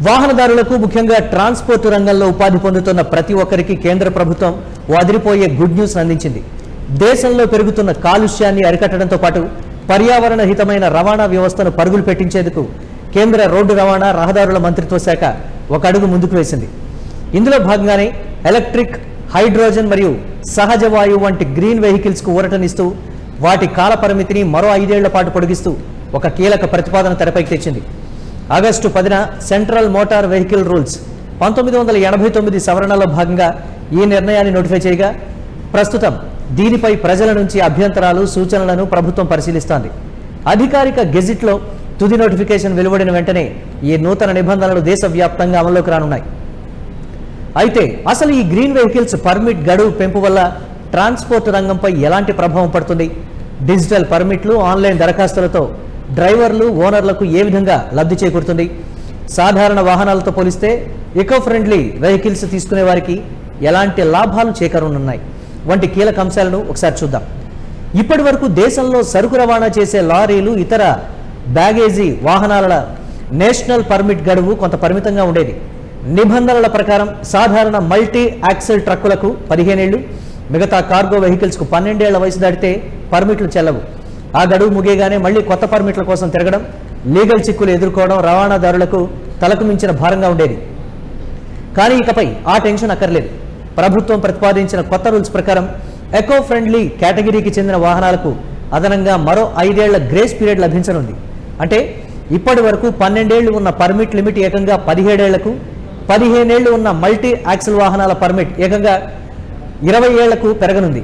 వాహనదారులకు ముఖ్యంగా ట్రాన్స్పోర్ట్ రంగంలో ఉపాధి పొందుతున్న ప్రతి ఒక్కరికి కేంద్ర ప్రభుత్వం అదిరిపోయే గుడ్ న్యూస్ అందించింది. దేశంలో పెరుగుతున్న కాలుష్యాన్ని అరికట్టడంతో పాటు పర్యావరణ హితమైన రవాణా వ్యవస్థను పరుగులు పెట్టించేందుకు కేంద్ర రోడ్డు రవాణా రహదారుల మంత్రిత్వ శాఖ ఒక అడుగు ముందుకు వేసింది. ఇందులో భాగంగానే ఎలక్ట్రిక్, హైడ్రోజన్ మరియు సహజ వాయువు వంటి గ్రీన్ వెహికల్స్కు ఊరటనిస్తూ వాటి కాల పరిమితిని మరో 5 ఏళ్ల పాటు పొడిగిస్తూ ఒక కీలక ప్రతిపాదన తెరపైకి తెచ్చింది. ఆగస్టు 10న సెంట్రల్ మోటార్ వెహికల్ రూల్స్ 1989 సవరణలో భాగంగా ఈ నిర్ణయాన్ని నోటిఫై చేయగా ప్రస్తుతం దీనిపై ప్రజల నుంచి అభ్యంతరాలు, సూచనలను ప్రభుత్వం పరిశీలిస్తోంది. అధికారిక గెజిట్లో తుది నోటిఫికేషన్ వెలువడిన వెంటనే ఈ నూతన నిబంధనలు దేశవ్యాప్తంగా అమల్లోకి రానున్నాయి. అయితే అసలు ఈ గ్రీన్ వెహికల్స్ పర్మిట్ గడువు పెంపు వల్ల ట్రాన్స్పోర్ట్ రంగంపై ఎలాంటి ప్రభావం పడుతుంది? డిజిటల్ పర్మిట్లు, ఆన్లైన్ దరఖాస్తులతో డ్రైవర్లు, ఓనర్లకు ఏ విధంగా లబ్ధి చేకూరుతుంది? సాధారణ వాహనాలతో పోలిస్తే ఎకో ఫ్రెండ్లీ వెహికల్స్ తీసుకునే వారికి ఎలాంటి లాభాలు చేకూరనున్నాయి వంటి కీలక అంశాలను ఒకసారి చూద్దాం. ఇప్పటి వరకు దేశంలో సరుకు రవాణా చేసే లారీలు, ఇతర బ్యాగేజీ వాహనాల నేషనల్ పర్మిట్ గడువు కొంత పరిమితంగా ఉండేది. నిబంధనల ప్రకారం సాధారణ మల్టీ యాక్సెల్ ట్రక్కులకు 15 ఏళ్లు, మిగతా కార్గో వెహికల్స్కు 12 ఏళ్ల వయసు దాటితే పర్మిట్లు చెల్లవు. ఆ గడువు ముగియగానే మళ్లీ కొత్త పర్మిట్ల కోసం తిరగడం, లీగల్ చిక్కులు ఎదుర్కోవడం రవాణాదారులకు తలకు మించిన భారంగా ఉండేది. కానీ ఇకపై ఆ టెన్షన్ అక్కర్లేదు. ప్రభుత్వం ప్రతిపాదించిన కొత్త రూల్స్ ప్రకారం ఎకో ఫ్రెండ్లీ కేటగిరీకి చెందిన వాహనాలకు అదనంగా మరో 5 ఏళ్ల గ్రేస్ పీరియడ్ లభించనుంది. అంటే ఇప్పటి వరకు 12 ఏళ్లు ఉన్న పర్మిట్ లిమిట్ ఏకంగా 17 ఏళ్లకు, 15 ఏళ్లు ఉన్న మల్టీ యాక్సిల్ వాహనాల పర్మిట్ ఏకంగా 20 ఏళ్లకు పెరగనుంది.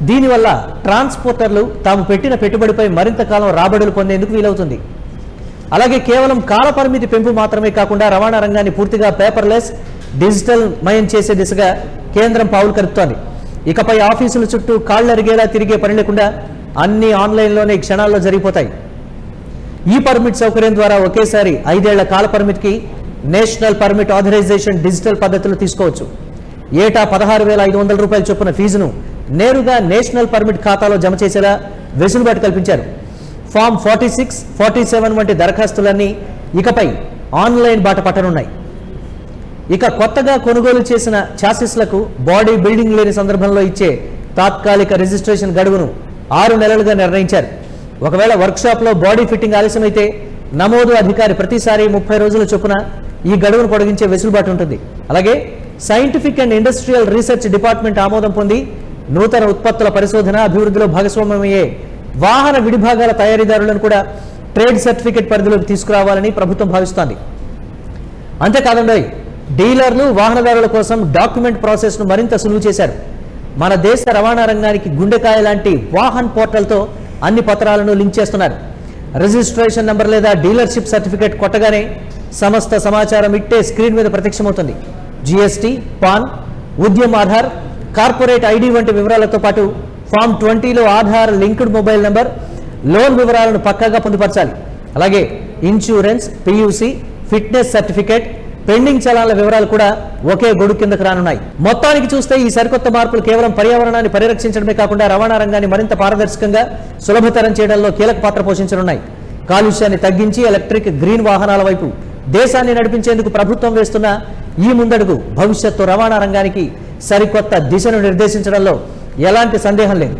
దీనివల్ల ట్రాన్స్పోర్టర్లు తాము పెట్టిన పెట్టుబడిపై మరింత కాలం రాబడులు పొందేందుకు వీలవుతుంది. అలాగే కేవలం కాల పరిమితి పెంపు మాత్రమే కాకుండా రవాణా రంగాన్ని పూర్తిగా పేపర్లెస్, డిజిటల్ మయం చేసే దిశగా కేంద్రం పావులు కలుపుతోంది. ఇకపై ఆఫీసుల చుట్టూ కాళ్లరిగేలా తిరిగే పని లేకుండా అన్ని ఆన్లైన్లోనే క్షణాల్లో జరిగిపోతాయి. ఈ పర్మిట్ సౌకర్యం ద్వారా ఒకేసారి 5 ఏళ్ల కాల పరిమితికి నేషనల్ పర్మిట్ ఆథరైజేషన్ డిజిటల్ పద్ధతిలో తీసుకోవచ్చు. ఏటా 16,500 రూపాయల చొప్పున ఫీజును నేరుగా నేషనల్ పర్మిట్ ఖాతాలో జమ చేసేలా వెసులుబాటు కల్పించారు. ఫామ్ 46, 47 వంటి దరఖాస్తులన్నీ ఇకపై ఆన్లైన్ బాట పట్టనున్నాయి. ఇక కొత్తగా కొనుగోలు చేసిన ఛాసిస్లకు బాడీ బిల్డింగ్ లేని సందర్భంలో ఇచ్చే తాత్కాలిక రిజిస్ట్రేషన్ గడువును 6 నెలలుగా నిర్ణయించారు. ఒకవేళ వర్క్షాప్లో బాడీ ఫిట్టింగ్ ఆలస్యమైతే నమోదు అధికారి ప్రతిసారి 30 రోజుల చొప్పున ఈ గడువును పొడిగించే వెసులుబాటు ఉంటుంది. అలాగే scientific and industrial research department ఆమోదం పొంది నూతన ఉత్పత్తుల పరిశోధన, అభివృద్ధిలో భాగస్వామ్యమయ్యే వాహన విడిభాగాల తయారీదారులను కూడా ట్రేడ్ సర్టిఫికెట్ పరిధిలోకి తీసుకురావాలని ప్రభుత్వం భావిస్తోంది. అంతేకాదండి, డీలర్లు, వాహనదారుల కోసం డాక్యుమెంట్ ప్రాసెస్ను మరింత సులువు చేశారు. మన దేశ రవాణా రంగానికి గుండెకాయ లాంటి వాహన్ పోర్టల్తో అన్ని పత్రాలను లింక్ చేస్తున్నారు. రిజిస్ట్రేషన్ నెంబర్ లేదా డీలర్షిప్ సర్టిఫికేట్ కొట్టగానే సమస్త సమాచారం ఇట్టే స్క్రీన్ మీద ప్రత్యక్షమవుతుంది. జిఎస్టీ, పాన్, ఉద్యమ ఆధార్, కార్పొరేట్ ఐడి వంటి వివరాలతో పాటు ఫామ్ 20లో Aadhaar linked mobile number, loan వివరాలను పక్కాగా పొందుపరచాలి. అలాగే insurance, PUC, fitness certificate, pending చలాన్ల వివరాలు కూడా ఒకే గొడుగు కిందకు రానున్నాయి. మొత్తానికి చూస్తే ఈ సరికొత్త మార్పులు కేవలం పర్యావరణాన్ని పరిరక్షించడమే కాకుండా రవాణా రంగాన్ని మరింత పారదర్శకంగా, సులభతరం చేయడంలో కీలక పాత్ర పోషించనున్నాయి. కాలుష్యాన్ని తగ్గించి ఎలక్ట్రిక్, గ్రీన్ వాహనాల వైపు దేశాన్ని నడిపించేందుకు ప్రభుత్వం వేస్తున్న ఈ ముందడుగు భవిష్యత్తు రవాణా రంగానికి సరికొత్త దిశను నిర్దేశించడంలో ఎలాంటి సందేహం లేదు.